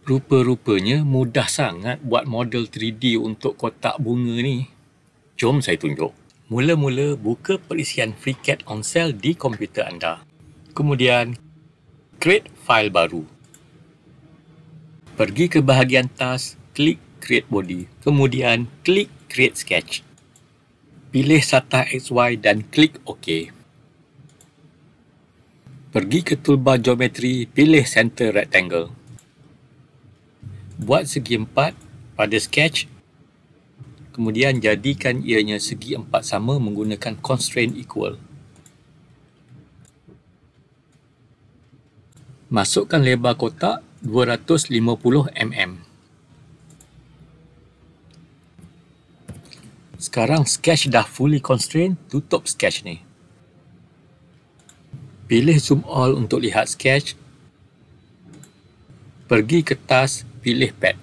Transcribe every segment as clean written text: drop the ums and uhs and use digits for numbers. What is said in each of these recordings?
Rupa-rupanya mudah sangat buat model 3D untuk kotak bunga ni. Jom saya tunjuk. Mula-mula buka perisian Freecad Ondsel di komputer anda. Kemudian, create file baru. Pergi ke bahagian task, klik create body. Kemudian, klik create sketch. Pilih satah XY dan klik OK. Pergi ke toolbar geometri, pilih center rectangle. Buat segi empat pada sketch. Kemudian jadikan ianya segi empat sama menggunakan constraint equal. Masukkan lebar kotak 250 mm. Sekarang sketch dah fully constrained, tutup sketch ni. Pilih zoom all untuk lihat sketch. Pergi ke task, pilih pad.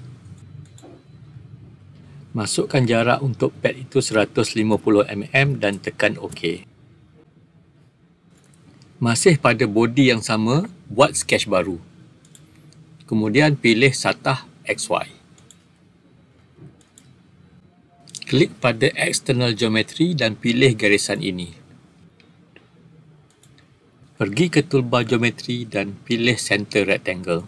Masukkan jarak untuk pad itu 150 mm dan tekan OK. Masih pada body yang sama, buat sketch baru. Kemudian pilih satah XY. Klik pada external geometry dan pilih garisan ini. Pergi ke toolbar geometry dan pilih center rectangle.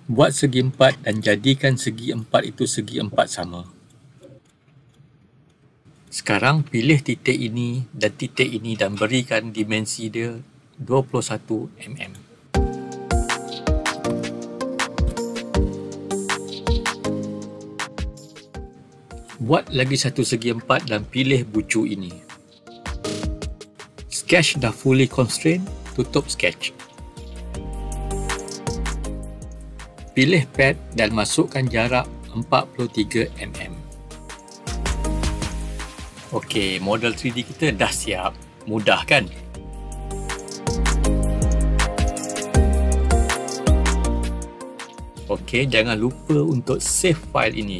Buat segi empat dan jadikan segi empat itu segi empat sama. Sekarang pilih titik ini dan titik ini dan berikan dimensi dia 21 mm. Buat lagi satu segi empat dan pilih bucu ini. Sketch dah fully constrained, tutup sketch. Pilih pad dan masukkan jarak 43 mm. Okey, model 3D kita dah siap. Mudah kan? Okey, jangan lupa untuk save file ini.